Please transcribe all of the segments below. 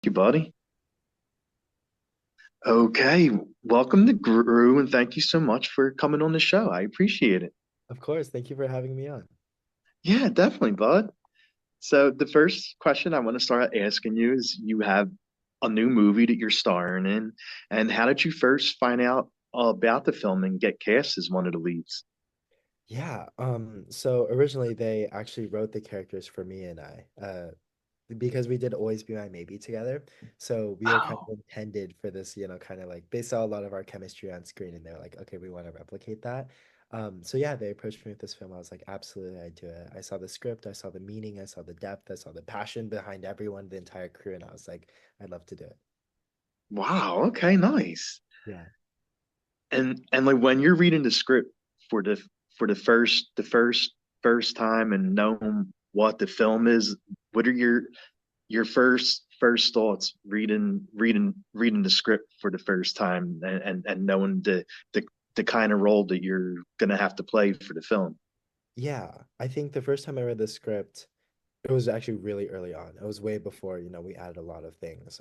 You, buddy. Okay, welcome to Grue, and thank you so much for coming on the show. I appreciate it. Of course. Thank you for having me on. Yeah, definitely, bud. So the first question I want to start asking you is you have a new movie that you're starring in, and how did you first find out about the film and get cast as one of the leads? Yeah, so originally they actually wrote the characters for me and because we did Always Be My Maybe together. So we were kind Oh, of intended for this, kind of like they saw a lot of our chemistry on screen and they're like, okay, we want to replicate that. So yeah, they approached me with this film. I was like, absolutely, I'd do it. I saw the script, I saw the meaning, I saw the depth, I saw the passion behind everyone, the entire crew, and I was like, I'd love to do it. wow. Okay, nice. Yeah. And like when you're reading the script for the first time and knowing what the film is, what are your first thoughts reading the script for the first time and knowing the kind of role that you're gonna have to play for the film. Yeah, I think the first time I read the script, it was actually really early on. It was way before, we added a lot of things.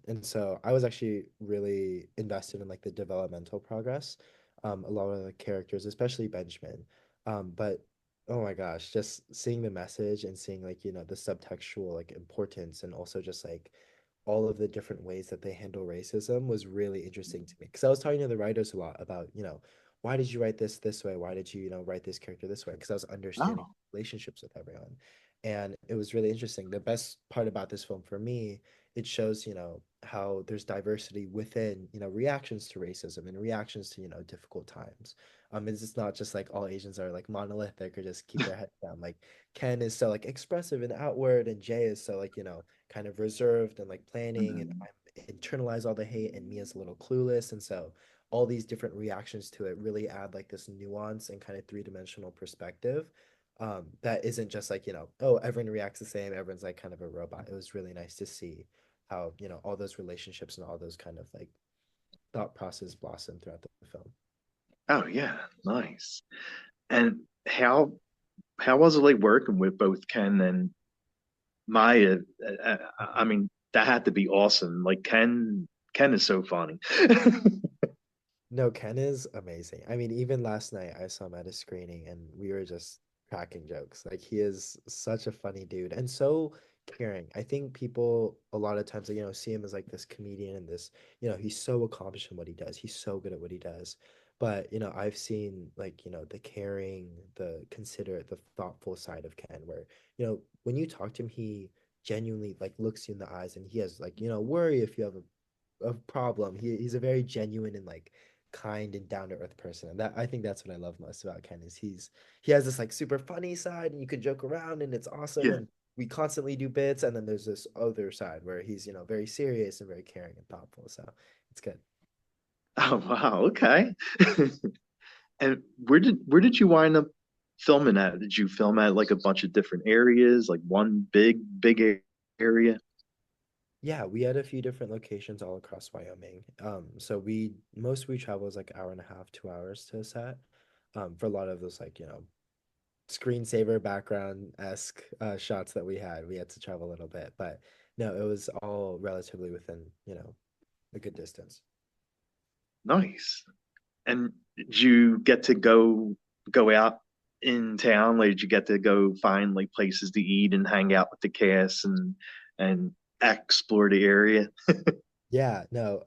And so I was actually really invested in like the developmental progress. A lot of the characters, especially Benjamin. But oh my gosh, just seeing the message and seeing like, the subtextual like importance and also just like all of the different ways that they handle racism was really interesting to me. Because I was talking to the writers a lot about, why did you write this way? Why did you, write this character this way? Because I was understanding Oh, relationships with everyone. And it was really interesting. The best part about this film for me, it shows, how there's diversity within, reactions to racism and reactions to, difficult times. It's just not just like all Asians are like monolithic or just keep their head down. Like Ken is so like expressive and outward, and Jay is so like, kind of reserved and like planning, and mhm. I internalize all the hate, and Mia's a little clueless. And so all these different reactions to it really add like this nuance and kind of three-dimensional perspective that isn't just like, oh, everyone reacts the same, everyone's like kind of a robot. It was really nice to see how, all those relationships and all those kind of like thought process blossom throughout the film. Oh yeah, nice. And how was it like working with both Ken and Maya? I Mhm. mean, that had to be awesome. Like Ken is so funny. No, Ken is amazing. I mean, even last night I saw him at a screening and we were just cracking jokes. Like he is such a funny dude and so caring. I think people a lot of times, like, see him as like this comedian and this, he's so accomplished in what he does. He's so good at what he does. But, I've seen like, the caring, the considerate, the thoughtful side of Ken where, when you talk to him, he genuinely like looks you in the eyes and he has like, worry if you have a problem. He's a very genuine and like kind and down to earth person. And that I think that's what I love most about Ken is he has this like super funny side and you could joke around and it's awesome Yeah. and we constantly do bits, and then there's this other side where he's, very serious and very caring and thoughtful. So it's good. Oh wow, okay. And where did you wind up filming at? Did you film at like a bunch of different areas, like one big area? Yeah, we had a few different locations all across Wyoming. So we travel is like hour and a half, 2 hours to a set. For a lot of those like, screensaver background esque shots that we had to travel a little bit, but no, it was all relatively within, a good distance. Nice. And did you get to go out in town? Like, did you get to go find like places to eat and hang out with the cast and explore the area? Yeah, no,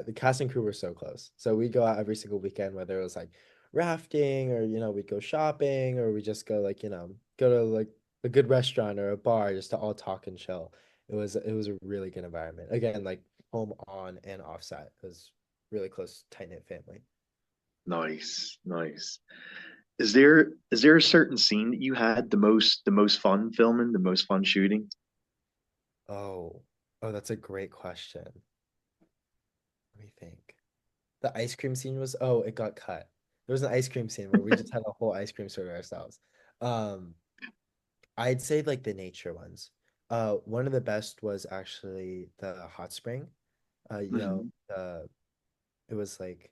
the cast and crew were so close. So we'd go out every single weekend, whether it was like rafting or, we'd go shopping or we just go like, go to like a good restaurant or a bar just to all talk and chill. It was a really good environment. Again, like home on and offset. It was really close, tight-knit family. Nice, nice. Is there a certain scene that you had the most fun filming, the most fun shooting? Oh, oh, that's a great question. Let me think. The ice cream scene was, oh, it got cut. There was an ice cream scene where we just had a whole ice cream store to ourselves. Um, I'd say like the nature ones. One of the best was actually the hot spring. Hmm. It was like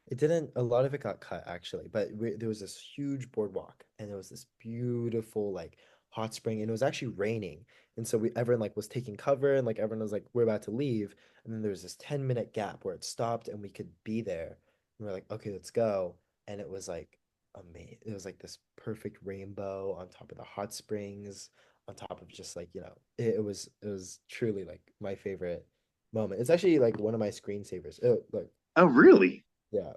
it didn't. A lot of it got cut actually, but there was this huge boardwalk, and there was this beautiful like hot spring, and it was actually raining. And so everyone like was taking cover and like everyone was like, we're about to leave. And then there was this 10-minute gap where it stopped and we could be there. And we're like, okay, let's go. And it was like amazing. It was like this perfect rainbow on top of the hot springs, on top of just like, it was truly like my favorite moment. It's actually like one of my screensavers. Oh, look, Oh, really? yeah,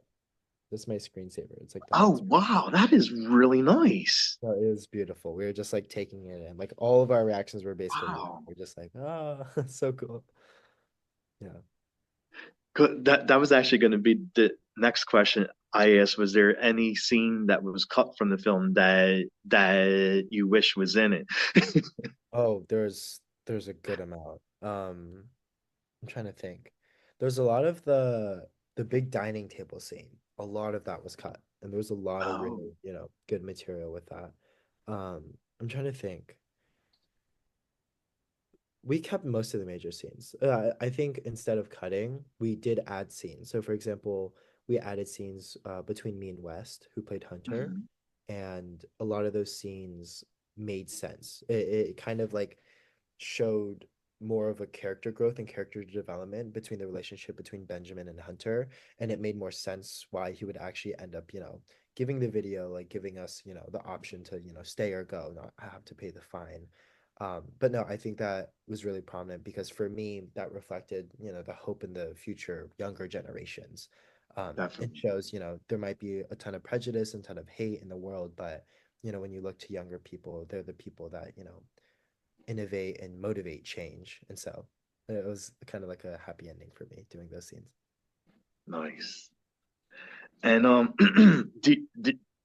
that's my screensaver. It's like the Oh, hot spring. wow, that is really nice. So it was beautiful. We were just like taking it in. Like all of our reactions were basically music. Wow. We're just like, oh, so cool. Yeah. That was actually going to be the next question I asked. Was there any scene that was cut from the film that you wish was in it? Oh, there's a good amount. I'm trying to think. There's a lot of the big dining table scene. A lot of that was cut, and there was a lot of Oh, really, good material with that. I'm trying to think. We kept most of the major scenes. I think instead of cutting, we did add scenes. So, for example, we added scenes between me and West, who played Hunter, mhm. and a lot of those scenes made sense. It kind of like showed more of a character growth and character development between the relationship between Benjamin and Hunter, and it made more sense why he would actually end up, giving the video, like giving us, the option to, stay or go, not have to pay the fine. But no, I think that was really prominent because for me, that reflected, the hope in the future younger generations. It Definitely. shows, there might be a ton of prejudice and ton of hate in the world, but when you look to younger people, they're the people that, innovate and motivate change. And so it was kind of like a happy ending for me doing those scenes. Nice. And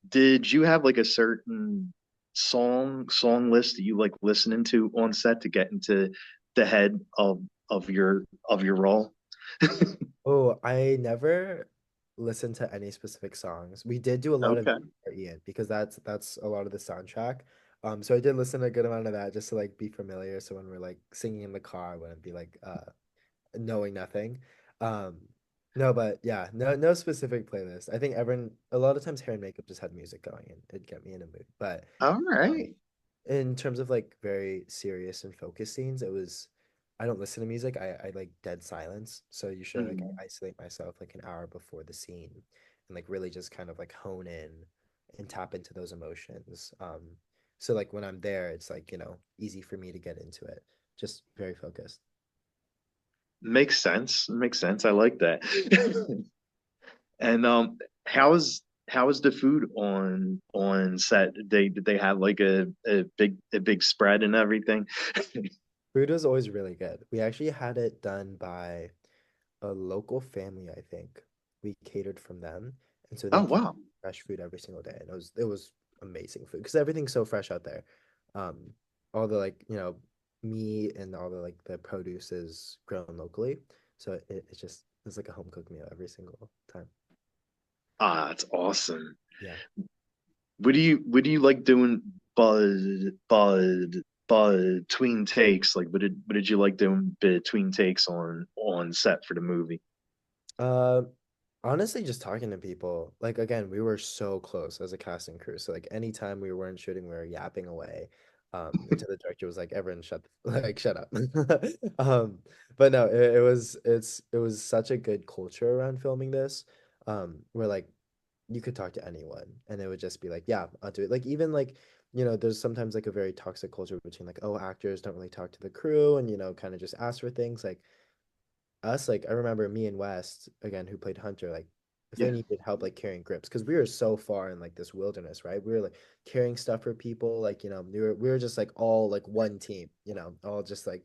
did you have like a certain song list that you like listening to on set to get into the head of your role? Oh, I never listened to any specific songs. We did do a lot of Okay. for Ian because that's a lot of the soundtrack. So I did listen to a good amount of that just to like be familiar. So when we're like singing in the car, I wouldn't be like knowing nothing. Um, no, but yeah, no specific playlist. I think everyone a lot of times hair and makeup just had music going and it'd get me in a mood. But All um, right. in terms of like very serious and focused scenes, it was I don't listen to music. I like dead silence. So usually like Mhm. I isolate myself like an hour before the scene and like really just kind of like hone in and tap into those emotions. So like when I'm there, it's like, easy for me to get into it. Just very focused. Makes sense. Makes sense. I like that. And how is the food on set? Did they have like a big spread and everything? Food is always really good. We actually had it done by a local family, I think. We catered from them, and so they Oh keep wow. fresh food every single day, and it was amazing food because everything's so fresh out there. Um, all the like meat and all the like the produce is grown locally, so it's like a home cooked meal every single time. Ah, that's awesome. Yeah. What do you like doing between takes? Like what did you like doing between takes on set for the movie? Uh, Honestly, just talking to people. Like again, we were so close as a cast and crew. So like anytime we weren't shooting, we were yapping away. Until the director was like, "Everyone, shut like shut up." But no, it was such a good culture around filming this. Where like you could talk to anyone, and it would just be like, "Yeah, I'll do it." Like even like there's sometimes like a very toxic culture between like, oh, actors don't really talk to the crew, and kind of just ask for things like us, like I remember me and West again, who played Hunter, like if they Yeah. needed help like carrying grips, because we were so far in like this wilderness, right? We were like carrying stuff for people, like we were just like all like one team, all just like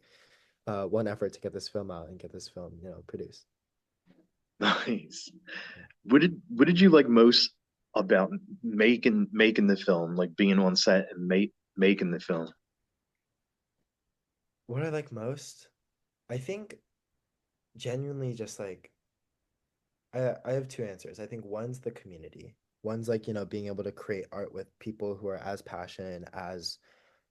one effort to get this film out and get this film, produced. Nice. What did you like most about making the film, like being on set and making the film? What I like most, I think genuinely just like I have two answers. I think one's the community. One's like, being able to create art with people who are as passionate, as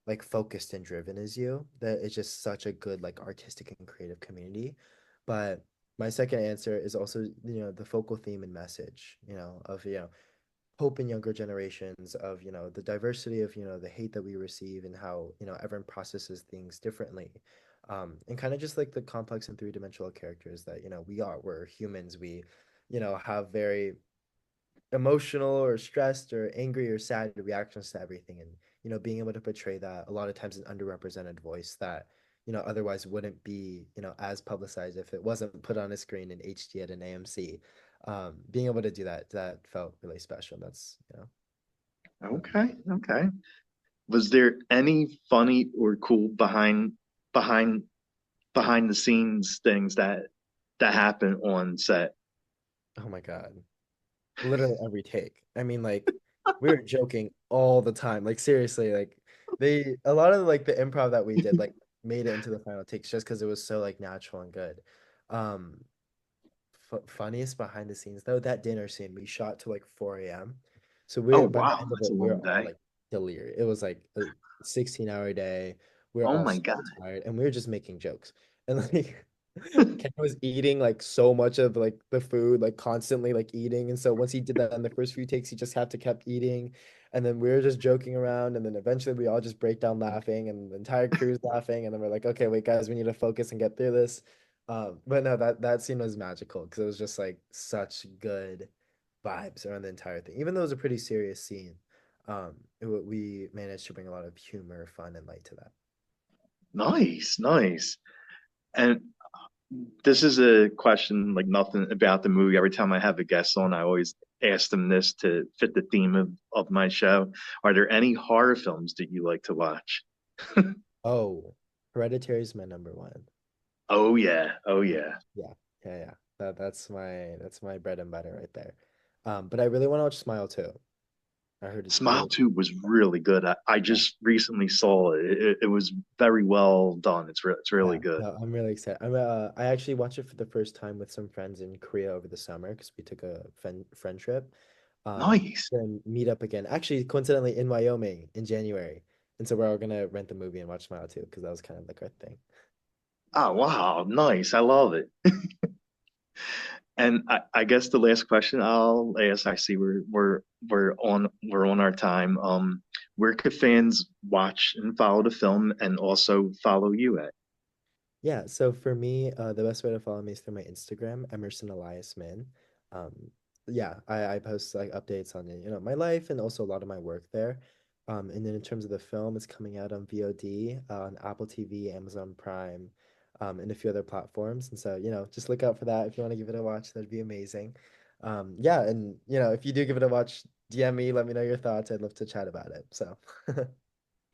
like focused and driven as you. That it's just such a good like artistic and creative community. But my second answer is also, the focal theme and message, of hope in younger generations of, the diversity of, the hate that we receive and how, everyone processes things differently. And kind of just like the complex and three-dimensional characters that, we're humans. We, have very emotional or stressed or angry or sad reactions to everything. And, being able to portray that a lot of times an underrepresented voice that, otherwise wouldn't be, as publicized if it wasn't put on a screen in HD at an AMC. Being able to do that, that felt really special. That's, Okay, okay. Was there any funny or cool behind behind the scenes things that happen on set? oh my God. Literally every take. I mean, like we were joking all the time. Like seriously, like a lot of like the improv that we did like made it into the final takes just because it was so like natural and good. Um, Funniest behind the scenes though, that dinner scene we shot till like 4 a.m. So Oh we're by the wow, end of that's it, a we are long all day. like delirious. It was like a 16-hour day. We are Oh all my so God. tired and we were just making jokes. And like Ken was eating like so much of like the food, like constantly like eating. And so once he did that in the first few takes, he just had to kept eating. And then we were just joking around. And then eventually we all just break down laughing and the entire crew's laughing. And then we're like, okay, wait, guys, we need to focus and get through this. But no, that scene was magical because it was just like such good vibes around the entire thing. Even though it was a pretty serious scene, we managed to bring a lot of humor, fun, and light to that. Nice, nice. And this is a question like nothing about the movie. Every time I have a guest on, I always ask them this to fit the theme of my show. Are there any horror films that you like to watch? Oh, Hereditary is my number one. Oh yeah, oh yeah. Yeah, yeah. That's my bread and butter right there. But I really want to watch Smile too. I heard it's Smile really 2 was really good. I yeah, just recently saw it. It was very well done. It's really yeah. good. No, I'm really excited. I actually watched it for the first time with some friends in Korea over the summer because we took a friend trip. Nice. Gonna meet up again. Actually, coincidentally in Wyoming in January, and so we're all gonna rent the movie and watch Smile too because that was kind of like our thing. Oh wow, nice. I love it. And I guess the last question I'll ask, I see we're on our time. Where could fans watch and follow the film and also follow you at? Yeah, so for me, the best way to follow me is through my Instagram, Emerson Elias Min. Um, yeah, I post like updates on my life and also a lot of my work there. And then in terms of the film, it's coming out on VOD, on Apple TV, Amazon Prime, and a few other platforms. And so, just look out for that if you want to give it a watch. That'd be amazing. Yeah, and if you do give it a watch, DM me, let me know your thoughts. I'd love to chat about it. So,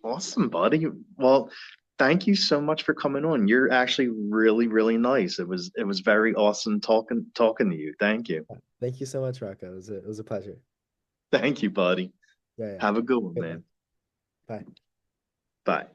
Awesome, buddy. Well, thank you so much for coming on. You're actually really, really nice. It was very awesome talking to you. Thank you. thank you so much, Rocco. It was a pleasure. Thank you, buddy. Yeah, yeah. Have a good one, Good one. man. Bye. Bye.